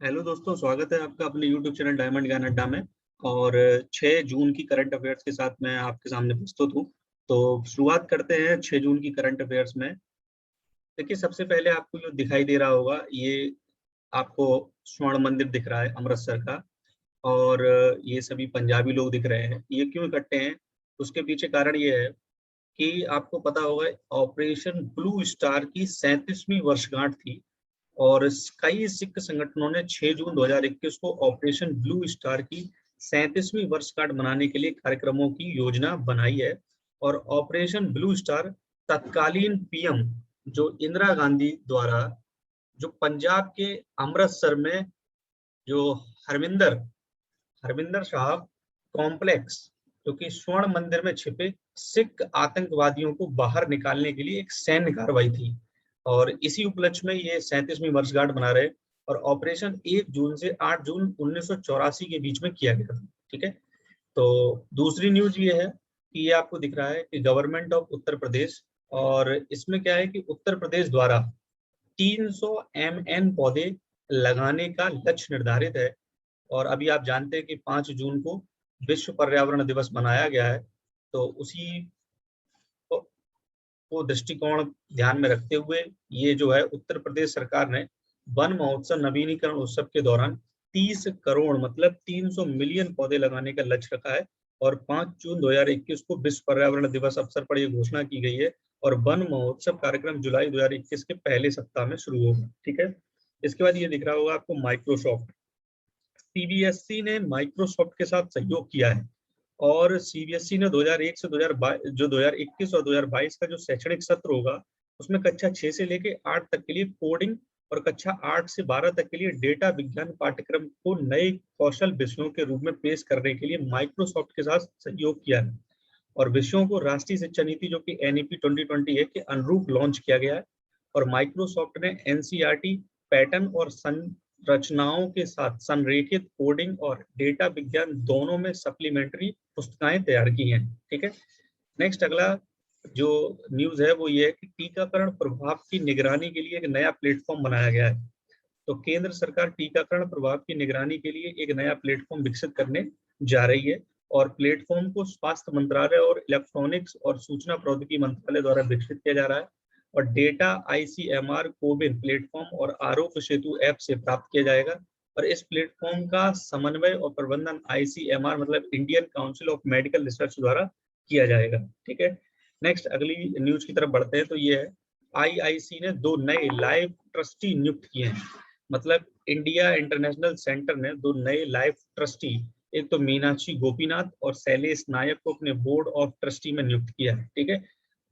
Hello दोस्तों, स्वागत है आपका अपने यूट्यूब चैनल डायमंड ज्ञान अड्डा में। और 6 जून की करंट अफेयर्स के साथ मैं आपके सामने प्रस्तुत हूँ। तो शुरुआत करते हैं 6 जून की करंट अफेयर्स में। देखिए, सबसे पहले आपको जो दिखाई दे रहा होगा, ये आपको स्वर्ण मंदिर दिख रहा है अमृतसर का। और ये सभी पंजाबी लोग दिख रहे हैं। ये क्यों इकट्ठे हैं? उसके पीछे कारण ये है कि आपको पता होगा, ऑपरेशन ब्लू स्टार की 37वीं वर्षगांठ थी। और कई सिख संगठनों ने 6 जून 2021 को ऑपरेशन ब्लू स्टार की 37वीं वर्षगांठ मनाने के लिए कार्यक्रमों की योजना बनाई है। और ऑपरेशन ब्लू स्टार तत्कालीन पीएम जो इंदिरा गांधी द्वारा, जो पंजाब के अमृतसर में जो हरमिंदर हरमिंदर साहब कॉम्प्लेक्स, जो कि स्वर्ण मंदिर में छिपे सिख आतंकवादियों को बाहर निकालने के लिए एक सैन्य कार्रवाई थी। और इसी उपलक्ष्य में ये 37वीं वर्षगांठ मना रहे। और ऑपरेशन 1 जून से 8 जून 1984 के बीच में किया गया था। ठीक है। तो दूसरी न्यूज ये है कि ये आपको दिख रहा है कि गवर्नमेंट ऑफ उत्तर प्रदेश, और इसमें क्या है कि उत्तर प्रदेश द्वारा 300 MN पौधे लगाने का लक्ष्य निर्धारित है। और अभी आप जानते हैं कि 5 जून को विश्व पर्यावरण दिवस मनाया गया है। तो उसी को दृष्टिकोण ध्यान में रखते हुए ये जो है उत्तर प्रदेश सरकार ने वन महोत्सव नवीनीकरण उत्सव के दौरान 30 करोड़ मतलब 300 मिलियन पौधे लगाने का लक्ष्य रखा है। और 5 जून 2021 को विश्व पर्यावरण दिवस अवसर पर यह घोषणा की गई है। और वन महोत्सव कार्यक्रम जुलाई 2021 के पहले सप्ताह में शुरू होगा। ठीक है। इसके बाद ये दिख रहा होगा आपको माइक्रोसॉफ्ट। सीबीएसई ने माइक्रोसॉफ्ट के साथ सहयोग किया है। और सीबीएसई ने 2001 से 2022 जो 2021 और 2022 का जो शैक्षणिक सत्र होगा, उसमें कक्षा 6 से लेके 8 तक के लिए कोडिंग, और कक्षा 8 से 12 तक के लिए डेटा विज्ञान पाठ्यक्रम को नए कौशल विषयों के रूप में पेश करने के लिए माइक्रोसॉफ्ट के साथ सहयोग किया है। और विषयों को राष्ट्रीय शिक्षा नीति जो कि एनईपी 2020 है के अनुरूप लॉन्च किया गया है। और माइक्रोसॉफ्ट ने एनसीईआरटी पैटर्न और संरचनाओं के साथ संरेखित कोडिंग और डेटा विज्ञान दोनों में सप्लीमेंट्री पुस्तकें तैयार की हैं। ठीक है। नेक्स्ट अगला जो न्यूज है वो ये है कि टीकाकरण प्रभाव की निगरानी के लिए एक नया प्लेटफॉर्म बनाया गया है। तो केंद्र सरकार टीकाकरण प्रभाव की निगरानी के लिए एक नया प्लेटफॉर्म विकसित करने जा रही है। और प्लेटफॉर्म को स्वास्थ्य मंत्रालय और इलेक्ट्रॉनिक्स और सूचना प्रौद्योगिकी मंत्रालय द्वारा विकसित किया जा रहा है। और डेटा आईसीएमआर कोविन प्लेटफॉर्म और आरोग्य सेतु ऐप से प्राप्त किया जाएगा। और इस प्लेटफॉर्म का समन्वय और प्रबंधन आईसीएमआर मतलब Indian council of medical research द्वारा किया जाएगा। ठीक है। नेक्स्ट अगली न्यूज की तरफ बढ़ते हैं। तो ये है, आईआईसी ने 2 नए लाइव ट्रस्टी नियुक्त किए हैं। मतलब इंडिया इंटरनेशनल सेंटर ने 2 नए लाइव ट्रस्टी, एक तो मीनाक्षी गोपीनाथ और शैलेश नायक को अपने बोर्ड ऑफ ट्रस्टी में नियुक्त किया है। ठीक है।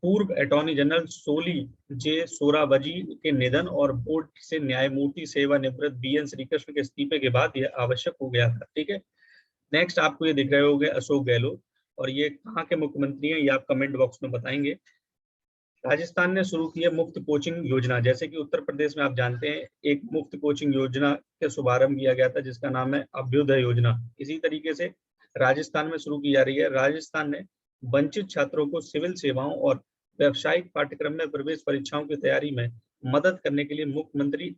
पूर्व अटॉर्नी जनरल सोली जे सोराबजी के निधन और बोर्ड से न्यायमूर्ति सेवानिवृत्त बीएन श्रीकृष्ण के इस्तीफे के बाद यह आवश्यक हो गया था। ठीक है। नेक्स्ट आपको ये दिख रहे होंगे अशोक गहलोत, और ये कहाँ के मुख्यमंत्री हैं ये आप कमेंट बॉक्स में बताएंगे। राजस्थान ने शुरू की है मुफ्त कोचिंग योजना। जैसे कि उत्तर प्रदेश में आप जानते हैं एक मुफ्त कोचिंग योजना के शुभारंभ किया गया था जिसका नाम है अभ्युदय योजना। इसी तरीके से राजस्थान में शुरू की जा रही है। राजस्थान ने वंचित छात्रों को सिविल सेवाओं और व्यावसायिक पाठ्यक्रम में प्रवेश परीक्षाओं की तैयारी में मदद करने के लिए मुख्यमंत्री,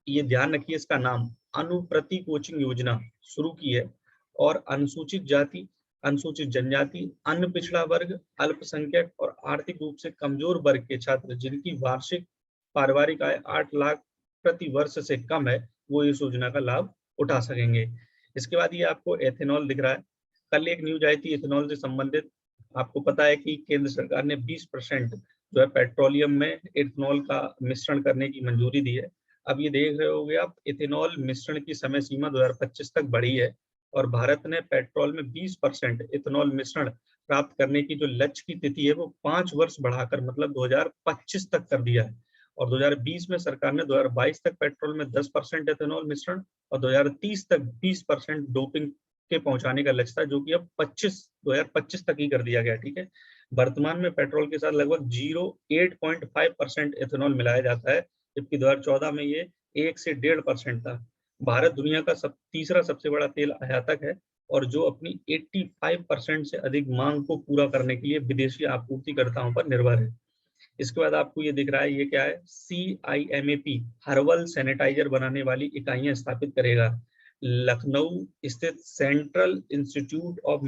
ये ध्यान रखिए इसका नाम, अनुप्रति कोचिंग योजना शुरू की है। और अनुसूचित जाति, अनुसूचित जनजाति, अन्य पिछड़ा वर्ग, अल्पसंख्यक और आर्थिक रूप से कमजोर वर्ग के छात्र जिनकी वार्षिक पारिवारिक आय 8 लाख प्रति वर्ष से कम है, वो इस योजना का लाभ उठा सकेंगे। इसके बाद ये आपको एथेनॉल दिख रहा है। कल एक न्यूज आई थी एथेनॉल से संबंधित। आपको पता है कि केंद्र सरकार ने 20% जो है पेट्रोलियम में एथेनॉल का मिश्रण करने की मंजूरी दी है। अब ये देख रहे होंगे आप, इथेनॉल मिश्रण की समय सीमा 2025 तक बढ़ी है। और भारत ने पेट्रोल में 20% इथेनॉल मिश्रण प्राप्त करने की जो लक्ष्य की तिथि है वो 5 वर्ष बढ़ाकर मतलब 2025 तक कर दिया है। और 2020 में सरकार ने 2022 तक पेट्रोल में 10% इथेनॉल मिश्रण और 2030 तक 20% डोपिंग के पहुंचाने का लक्ष्य था, जो कि अब 2025 तक ही कर दिया गया। ठीक है। वर्तमान में पेट्रोल के साथ लगभग 8.5% इथेनॉल मिलाया जाता है, जबकि 2014 में ये 1 से 1.5% था। भारत दुनिया का तीसरा सबसे बड़ा तेल आयातक है, और जो अपनी 85% से अधिक मांग को पूरा करने के लिए विदेशी आपूर्तिकर्ताओं पर निर्भर है। इसके बाद आपको ये दिख रहा है, ये क्या है, CIMAP हर्बल सैनिटाइजर बनाने वाली इकाइयां स्थापित करेगा। लखनऊ स्थित central institute of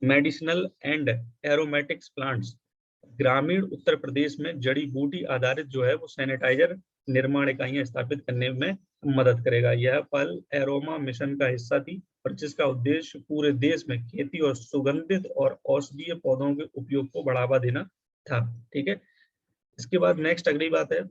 medicinal and aromatics plants ग्रामीण उत्तर प्रदेश में जड़ी बूटी आधारित जो है वो सैनिटाइजर निर्माण इकाइयां स्थापित करने में मदद करेगा। यह पल एरोमा मिशन का हिस्सा थी और जिसका उद्देश्य पूरे देश में खेती और सुगंधित और औषधीय पौधों के उपयोग को बढ़ावा देना था। ठीक है, इसके बाद नेक्स्ट अगली बात है,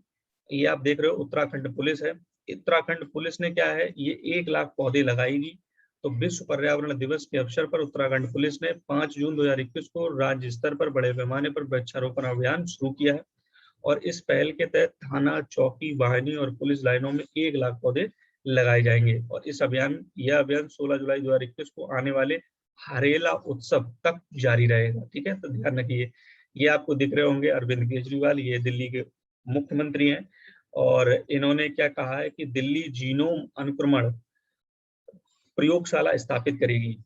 ये आप देख रहे हो उत्तराखंड पुलिस है। उत्तराखंड पुलिस ने क्या है, ये 1 लाख पौधे लगाएगी। तो विश्व पर्यावरण दिवस के अवसर पर उत्तराखंड पुलिस ने 5 जून 2021 को राज्य स्तर पर बड़े पैमाने पर वृक्षारोपण अभियान शुरू किया है और इस पहल के तहत थाना, चौकी, वाहिनी और पुलिस लाइनों में 1 लाख पौधे लगाए जाएंगे और यह अभियान 16 जुलाई 2021 को आने वाले हरेला उत्सव तक जारी रहेगा। ठीक है, तो ध्यान रखिए। ये आपको दिख रहे होंगे अरविंद केजरीवाल, ये दिल्ली के मुख्यमंत्री हैं और इन्होंने क्या कहा है कि दिल्ली जीनोम अनुक्रमण प्रयोगशाला स्थापित करेगी।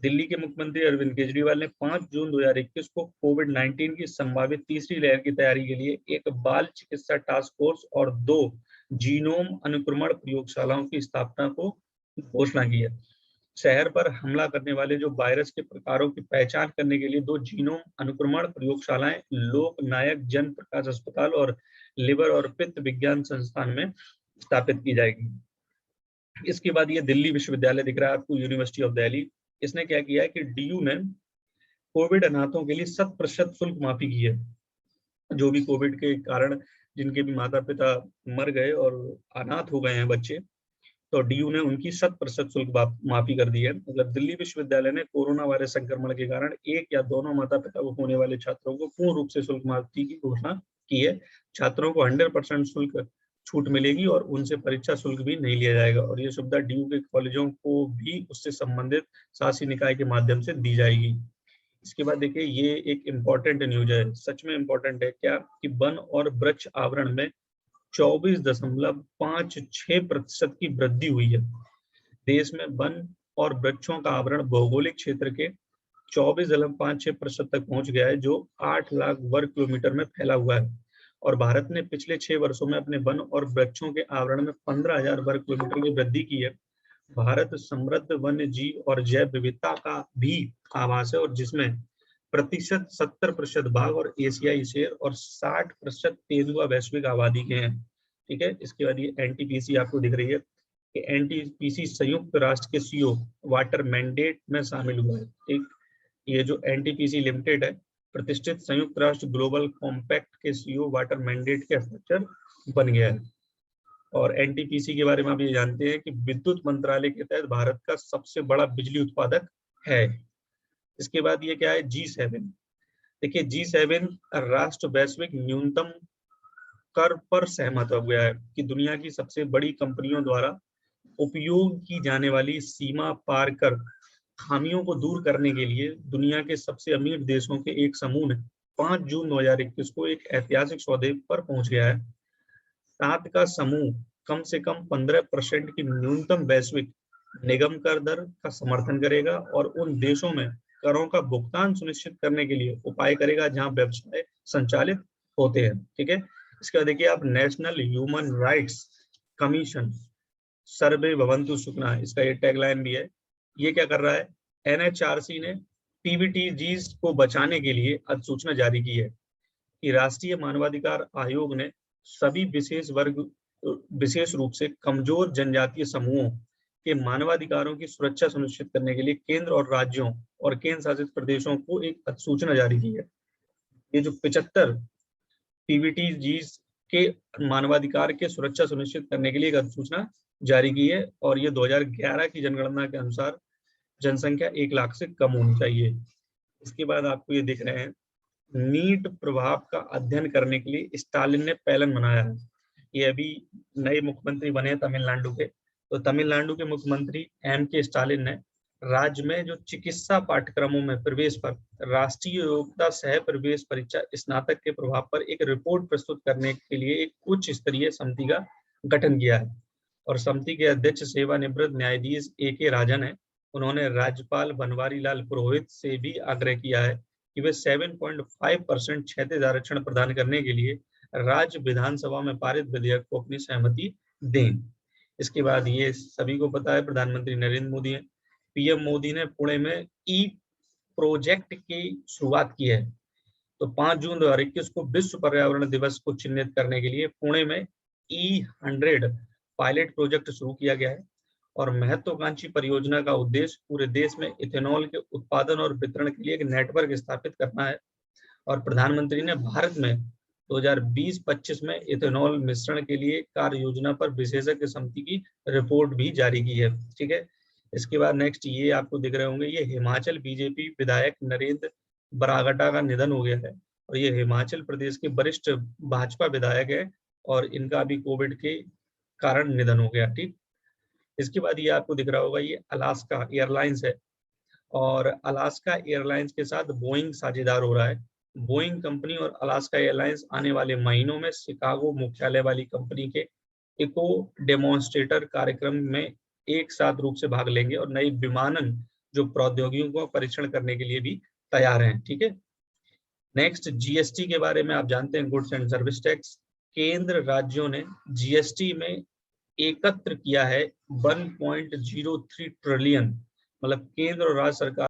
दिल्ली के मुख्यमंत्री अरविंद केजरीवाल ने 5 जून 2021 को कोविड-19 की संभावित तीसरी लहर की तैयारी के लिए एक बाल चिकित्सा टास्क फोर्स और 2 जीनोम अनुक्रमण प्रयोगशालाओं की स्थापना को घोषणा की है। शहर पर हमला करने वाले जो वायरस के प्रकारों की पहचान करने के लिए 2 जीनोम अनुक्रमण प्रयोगशालाएं लोकनायक जन प्रकाश अस्पताल और लिवर और पित्त विज्ञान संस्थान में स्थापित की जाएगी। इसके बाद ये दिल्ली विश्वविद्यालय दिख रहा है आपको, यूनिवर्सिटी ऑफ दिल्ली। इसने क्या किया है कि डीयू ने कोविड अनाथों के लिए 100% शुल्क माफी की है। जो भी कोविड के कारण जिनके भी माता पिता मर गए और अनाथ हो गए हैं बच्चे, तो डीयू ने उनकी 100% शुल्क माफी कर दी है। मतलब दिल्ली विश्वविद्यालय ने कोरोना वायरस संक्रमण के कारण एक या दोनों माता पिता को होने वाले छात्रों को पूर्ण रूप से शुल्क माफी की घोषणा की है। छात्रों को 100% शुल्क छूट मिलेगी और उनसे परीक्षा शुल्क भी नहीं लिया जाएगा और ये सुविधा डीयू के कॉलेजों को भी उससे संबंधित शासी निकाय के माध्यम से दी जाएगी। इसके बाद देखिए, ये एक इम्पोर्टेंट न्यूज है, सच में इम्पोर्टेंट है क्या, कि वन और वृक्ष आवरण में 24.56% की वृद्धि हुई है। देश में वन और वृक्षों का आवरण भौगोलिक क्षेत्र के 24.56% तक पहुंच गया है, जो 8 लाख वर्ग किलोमीटर में फैला हुआ है और भारत ने पिछले 6 वर्षों में अपने वन और वृक्षों के आवरण में 15,000 वर्ग किलोमीटर की वृद्धि की है। भारत समृद्ध वन्य जीव और जैव विविधता का भी आवास है और जिसमें 70% बाघ और एशियाई शेर और 60% तेंदुआ वैश्विक आबादी के हैं। ठीक है, इसके बाद ये एनटीपीसी आपको दिख रही है कि एनटीपीसी संयुक्त राष्ट्र के सीओ वाटर मैंडेट में शामिल हुआ है। ठीक, ये जो एनटीपीसी लिमिटेड है, प्रतिष्ठित संयुक्त राष्ट्र ग्लोबल कॉम्पैक्ट के सीओ वाटर मैंडेट के हस्ताक्षर बन गया है। और एनटीपीसी के बारे में आप ये जानते हैं कि विद्युत मंत्रालय के तहत भारत का सबसे बड़ा बिजली उत्पादक है। इसके बाद ये क्या है, G7। देखिए, G7 राष्ट्र वैश्विक न्यूनतम कर पर सहमत हो गया है कि दुनिया की सबसे बड़ी कंपनियों द्वारा उपयोग की जाने वाली सीमा पार कर खामियों को दूर करने के लिए दुनिया के सबसे अमीर देशों के एक समूह ने 5 जून 2021 को एक ऐतिहासिक सौदे पर पहुंच गया है। 7 का समूह कम से कम 15% की न्यूनतम वैश्विक निगम कर दर का समर्थन करेगा और उन देशों में करों का भुगतान सुनिश्चित करने के लिए उपाय करेगा जहां व्यवसाय संचालित होते हैं। ठीक है, इसके बाद देखिए आप, नेशनल ह्यूमन राइट्स कमीशन सर्वे भवंतु सुखना, इसका ये टैगलाइन भी है। ये क्या कर रहा है, एनएचआरसी ने पीवीटीजीज को बचाने के लिए अधिसूचना जारी की है कि राष्ट्रीय मानवाधिकार आयोग ने सभी विशेष रूप से कमजोर जनजातीय समूहों के मानवाधिकारों की सुरक्षा सुनिश्चित करने के लिए केंद्र और राज्यों और केंद्र शासित प्रदेशों को एक अधिसूचना जारी की है। ये जो 75 पीवीटीजीज के मानवाधिकार के सुरक्षा सुनिश्चित करने के लिए एक अधिसूचना जारी की है और ये 2011 की जनगणना के अनुसार जनसंख्या 1 लाख से कम होनी चाहिए। इसके बाद आपको ये दिख रहे हैं, नीट प्रभाव का अध्ययन करने के लिए स्टालिन ने पैलन बनाया है। ये अभी नए मुख्यमंत्री बने तमिलनाडु के, तो तमिलनाडु के मुख्यमंत्री के स्टालिन ने राज्य में जो चिकित्सा पाठ्यक्रमों में प्रवेश पर राष्ट्रीय योग्यता सह प्रवेश परीक्षा स्नातक के प्रभाव पर एक रिपोर्ट प्रस्तुत करने के लिए एक उच्च स्तरीय समिति का गठन किया है और समिति के अध्यक्ष सेवानिवृत्त न्यायाधीश AK राजन है। उन्होंने राज्यपाल बनवारी लाल पुरोहित से भी आग्रह किया है कि वे 7.5% क्षैतिज आरक्षण प्रदान करने के लिए राज्य विधानसभा में पारित विधेयक को अपनी सहमति दें। इसके बाद ये सभी को पता है, प्रधानमंत्री नरेंद्र मोदी है। पीएम मोदी ने पुणे में ई प्रोजेक्ट की शुरुआत की है। तो 5 जून 2021 को विश्व पर्यावरण दिवस को चिन्हित करने के लिए पुणे में E100 पायलट प्रोजेक्ट शुरू किया गया है और महत्वाकांक्षी परियोजना का उद्देश्य पूरे देश में इथेनॉल के उत्पादन और वितरण के लिए एक नेटवर्क स्थापित करना है। और प्रधानमंत्री ने भारत में 2020-25 में इथेनॉल मिश्रण के लिए कार्य योजना पर विशेषज्ञ समिति की रिपोर्ट भी जारी की है। ठीक है, इसके बाद नेक्स्ट ये आपको दिख रहे होंगे, ये हिमाचल बीजेपी विधायक नरेंद्र बरागटा का निधन हो गया है और ये हिमाचल प्रदेश के वरिष्ठ भाजपा विधायक है और इनका भी कोविड के कारण निधन हो गया। ठीक, इसके बाद ये आपको दिख रहा होगा, ये अलास्का एयरलाइंस है और अलास्का एयरलाइंस के साथ बोइंग साझेदार हो रहा है। बोइंग कंपनी और अलास्का एयरलाइंस आने वाले महीनों में शिकागो मुख्यालय वाली कंपनी के इको डेमोन्स्ट्रेटर कार्यक्रम में एक साथ रूप से भाग लेंगे और नई विमानन जो प्रौद्योगिकियों का परीक्षण करने के लिए भी तैयार हैं। ठीक है, नेक्स्ट जीएसटी के बारे में आप जानते हैं, गुड्स एंड सर्विस टैक्स। केंद्र राज्यों ने जीएसटी में एकत्र किया है 1.03 ट्रिलियन, मतलब केंद्र और राज्य सरकार